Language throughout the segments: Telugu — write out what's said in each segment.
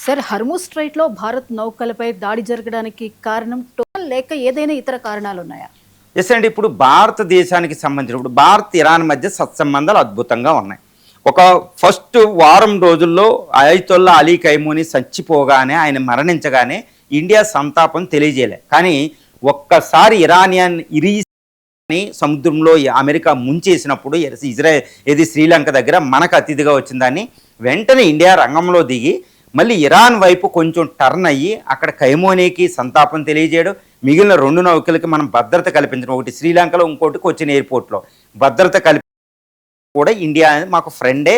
సార్, హర్మూజ్ స్ట్రైట్లో భారత్ నౌకలపై దాడి జరగడానికి కారణం టోల్ లేక ఏదైనా ఇతర కారణాలు ఉన్నాయా? ఎస్ అండి. ఇప్పుడు భారతదేశానికి సంబంధించిన ఇప్పుడు భారత్ ఇరాన్ మధ్య సత్సంబంధాలు అద్భుతంగా ఉన్నాయి. ఒక ఫస్ట్ వారం రోజుల్లో అయతొల్లా అలీ ఖైమూని చచ్చిపోగానే, ఆయన మరణించగానే ఇండియా సంతాపం తెలియజేయలే. కానీ ఒక్కసారి ఇరానియన్ ఇరీని సముద్రంలో అమెరికా ముంచేసినప్పుడు శ్రీలంక దగ్గర మనకు అతిథిగా వచ్చిందని వెంటనే ఇండియా రంగంలో దిగి మళ్ళీ ఇరాన్ వైపు కొంచెం టర్న్ అయ్యి అక్కడ ఖైమోనీకి సంతాపం తెలియజేయడం, మిగిలిన 2 నౌకలకి మనం భద్రత కల్పించడం, ఒకటి శ్రీలంకలో, ఇంకోటి కొచ్చిన్ ఎయిర్పోర్ట్లో భద్రత కూడా ఇండియా మాకు ఫ్రెండే,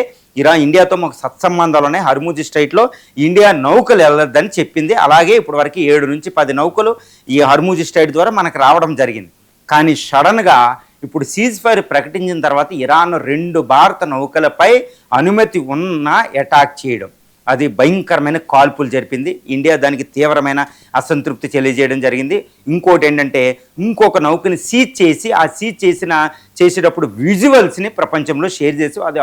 ఇండియాతో మాకు సత్సంబంధాలు ఉన్నాయి, హర్మూజ్ స్ట్రైట్లో ఇండియా నౌకలు వెళ్ళొద్దని చెప్పింది. అలాగే ఇప్పటి వరకు 7 నుంచి 10 నౌకలు ఈ హర్మూజ్ స్ట్రైట్ ద్వారా మనకు రావడం జరిగింది. కానీ సడన్గా ఇప్పుడు సీజ్ ఫైర్ ప్రకటించిన తర్వాత ఇరాన్ 2 భారత నౌకలపై అనుమతి ఉన్న అటాక్ చేయడం, అది భయంకరమైన కాల్పులు జరిపింది. ఇండియా దానికి తీవ్రమైన అసంతృప్తి తెలియజేయడం జరిగింది. ఇంకోటి ఏంటంటే, ఇంకొక నౌకని సీజ్ చేసి ఆ సీజ్ చేసేటప్పుడు విజువల్స్ని ప్రపంచంలో షేర్ చేసి అది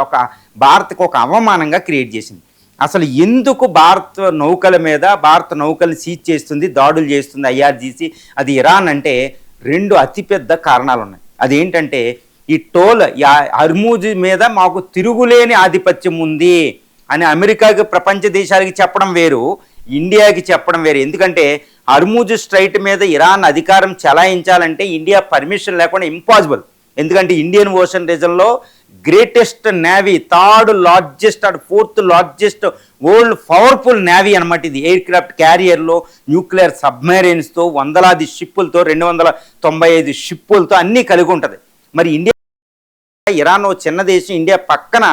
భారత్కు ఒక అవమానంగా క్రియేట్ చేసింది. అసలు ఎందుకు భారత నౌకల్ని సీజ్ చేస్తుంది, దాడులు చేస్తుంది ఐఆర్జీసీ, అది ఇరాన్ అంటే 2 అతిపెద్ద కారణాలు ఉన్నాయి. అదేంటంటే, ఈ టోల్ హర్మూజ్ మీద మాకు తిరుగులేని ఆధిపత్యం ఉంది అని అమెరికాకి, ప్రపంచ దేశాలకి చెప్పడం వేరు, ఇండియాకి చెప్పడం వేరు. ఎందుకంటే హర్మూజ్ స్ట్రైట్ మీద ఇరాన్ అధికారం చెలాయించాలంటే ఇండియా పర్మిషన్ లేకుండా ఇంపాసిబుల్. ఎందుకంటే ఇండియన్ ఓషన్ రీజన్లో greatest navy, 3rd largest and 4th largest world powerful navy అనమాట ఇది. ఎయిర్ క్రాఫ్ట్ క్యారియర్లో, న్యూక్లియర్ సబ్మెరైన్స్తో, వందలాది షిప్పులతో, 295 షిప్పులతో అన్నీ కలిగి ఉంటుంది. మరి ఇరాన్ చిన్న దేశం, ఇండియా పక్కన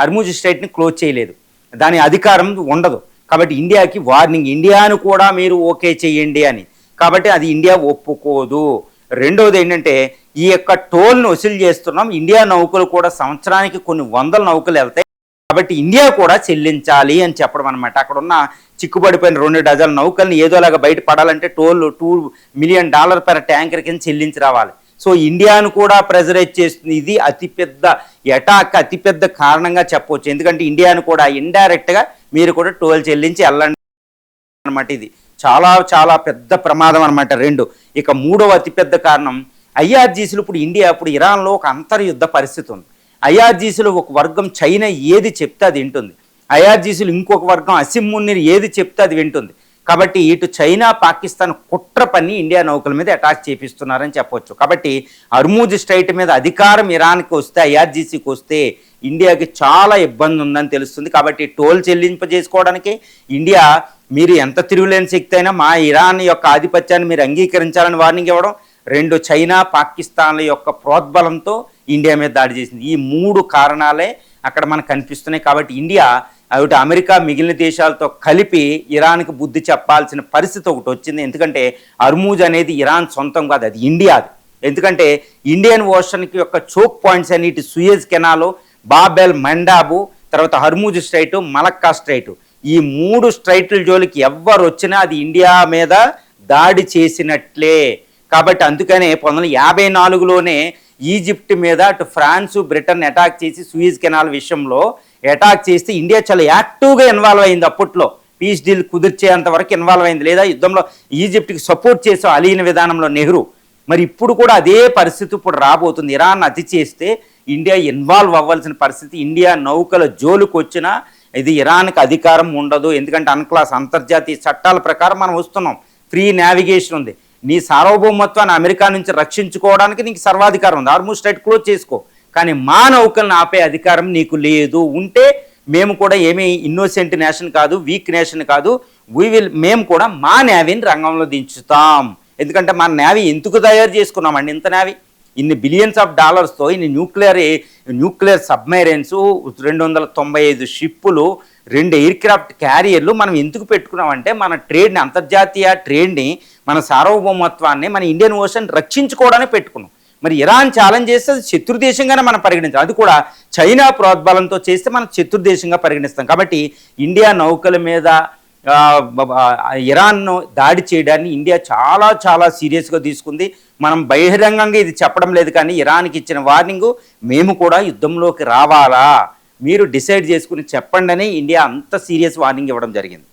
హర్మూజ్ స్ట్రైట్ని క్లోజ్ చేయలేదు, దాని అధికారం ఉండదు. కాబట్టి ఇండియాకి వార్నింగ్, ఇండియాను కూడా మీరు ఓకే చేయండి అని. కాబట్టి అది ఇండియా ఒప్పుకోదు. రెండవది ఏంటంటే, ఈ యొక్క టోల్ను వసూలు చేస్తున్నాం, ఇండియా నౌకలు కూడా సంవత్సరానికి కొన్ని 100 నౌకలు వెళ్తాయి, కాబట్టి ఇండియా కూడా చెల్లించాలి అని చెప్పడం అనమాట. అక్కడ ఉన్న చిక్కుబడిపోయిన 2 డజన్ నౌకల్ని ఏదోలాగా బయట పడాలంటే టోల్ $2 మిలియన్ పర్ ట్యాంకర్ కింద చెల్లించి రావాలి. సో ఇండియాను కూడా ప్రెజరైజ్ చేస్తుంది. ఇది అతిపెద్ద అటాక్, అతిపెద్ద కారణంగా చెప్పవచ్చు. ఎందుకంటే ఇండియాను కూడా ఇండైరెక్ట్గా మీరు కూడా టోల్ చెల్లించి వెళ్ళండి అనమాట. ఇది చాలా చాలా పెద్ద ప్రమాదం అనమాట. 2 ఇక 3వ అతిపెద్ద కారణం ఐఆర్జీసీలు. ఇప్పుడు ఇరాన్లో ఒక అంతర్యుద్ధ పరిస్థితి ఉంది. ఐఆర్జీసీలు ఒక వర్గం చైనా ఏది చెప్తే అది వింటుంది, ఐఆర్జీసీలు ఇంకొక వర్గం అసిమ్ మునీర్ ఏది చెప్తే అది వింటుంది. కాబట్టి ఇటు చైనా, పాకిస్తాన్ కుట్ర పన్ని ఇండియా నౌకల మీద అటాక్ చేపిస్తున్నారని చెప్పవచ్చు. కాబట్టి హర్మూజ్ స్ట్రైట్ మీద అధికారం ఇరాన్కి వస్తే, ఐఆర్జీసీకి వస్తే ఇండియాకి చాలా ఇబ్బంది ఉందని తెలుస్తుంది. కాబట్టి టోల్ చెల్లింపజేసుకోవడానికి ఇండియా, మీరు ఎంత తిరుగులేని శక్తి అయినా మా ఇరాన్ యొక్క ఆధిపత్యాన్ని మీరు అంగీకరించాలని వార్నింగ్ ఇవ్వడం, 2 చైనా, పాకిస్తాన్ల యొక్క ప్రోద్బలంతో ఇండియా మీద దాడి చేసింది. ఈ 3 కారణాలే అక్కడ మనకు కనిపిస్తున్నాయి. కాబట్టి ఇండియా అటు అమెరికా, మిగిలిన దేశాలతో కలిపి ఇరాన్కి బుద్ధి చెప్పాల్సిన పరిస్థితి ఒకటి వచ్చింది. ఎందుకంటే హర్మూజ్ అనేది ఇరాన్ సొంతం కాదు, అది ఇండియాది. ఎందుకంటే ఇండియన్ ఓషన్కి యొక్క చోక్ పాయింట్స్ అన్ని ఇటు సూయజ్ కెనాలు, బాబెల్ మండాబు, తర్వాత హర్మూజ్ స్ట్రైటు, మలక్కా స్ట్రైటు, ఈ 3 స్ట్రైట్ల జోలికి ఎవ్వరు వచ్చినా అది ఇండియా మీద దాడి చేసినట్లే. కాబట్టి అందుకనే 1954లోనే ఈజిప్ట్ మీద అటు ఫ్రాన్సు, బ్రిటన్ అటాక్ చేసి సూయజ్ కెనాల్ విషయంలో అటాక్ చేస్తే ఇండియా చాలా యాక్టివ్గా ఇన్వాల్వ్ అయింది. అప్పట్లో పీస్ డీల్ కుదిర్చేంత వరకు ఇన్వాల్వ్ అయింది, లేదా యుద్ధంలో ఈజిప్ట్కి సపోర్ట్ చేసాం అలీన విధానంలో నెహ్రూ. మరి ఇప్పుడు కూడా అదే పరిస్థితి ఇప్పుడు రాబోతుంది. ఇరాన్ అతి చేస్తే ఇండియా ఇన్వాల్వ్ అవ్వాల్సిన పరిస్థితి. ఇండియా నౌకల జోలుకు వచ్చినా ఇది ఇరాన్కి అధికారం ఉండదు. ఎందుకంటే అన్క్లాస్ అంతర్జాతీయ చట్టాల ప్రకారం మనం వస్తున్నాం, ఫ్రీ నావిగేషన్ ఉంది, నీ సార్వభౌమత్వాన్ని అమెరికా నుంచి రక్షించుకోవడానికి నీకు సర్వాధికారం ఉంది, హర్మూజ్ స్ట్రైట్ క్లోజ్ చేసుకో, కానీ మా నౌకలను ఆపే అధికారం నీకు లేదు. ఉంటే మేము కూడా ఏమీ ఇన్నోసెంట్ నేషన్ కాదు, వీక్ నేషన్ కాదు, మేము కూడా మా నేవీని రంగంలో దించుతాం. ఎందుకంటే మన నేవీ ఎందుకు తయారు చేసుకున్నామండి? ఇంత నేవీ, ఇన్ని బిలియన్స్ ఆఫ్ డాలర్స్తో, ఇన్ని న్యూక్లియర్ సబ్మెరైన్స్, 295 షిప్పులు, 2 ఎయిర్ క్రాఫ్ట్ క్యారియర్లు మనం ఎందుకు పెట్టుకున్నామంటే మన ట్రేడ్ని, అంతర్జాతీయ ట్రేడ్ని, మన సార్వభౌమత్వాన్ని, మన ఇండియన్ ఓషన్ రక్షించుకోవడానికి పెట్టుకున్నాం. మరి ఇరాన్ ఛాలెంజ్ చేస్తే అది శత్రుదేశంగానే మనం పరిగణించాలి. అది కూడా చైనా ప్రోద్బలంతో చేస్తే మనం శత్రుదేశంగా పరిగణిస్తాం. కాబట్టి ఇండియా నౌకల మీద ఇరాన్ను దాడి చేయడాన్ని ఇండియా చాలా చాలా సీరియస్గా తీసుకుంది. మనం బహిరంగంగా ఇది చెప్పడం లేదు, కానీ ఇరాన్కి ఇచ్చిన వార్నింగు, మేము కూడా యుద్ధంలోకి రావాలా, మీరు డిసైడ్ చేసుకుని చెప్పండి అని ఇండియా అంత సీరియస్ వార్నింగ్ ఇవ్వడం జరిగింది.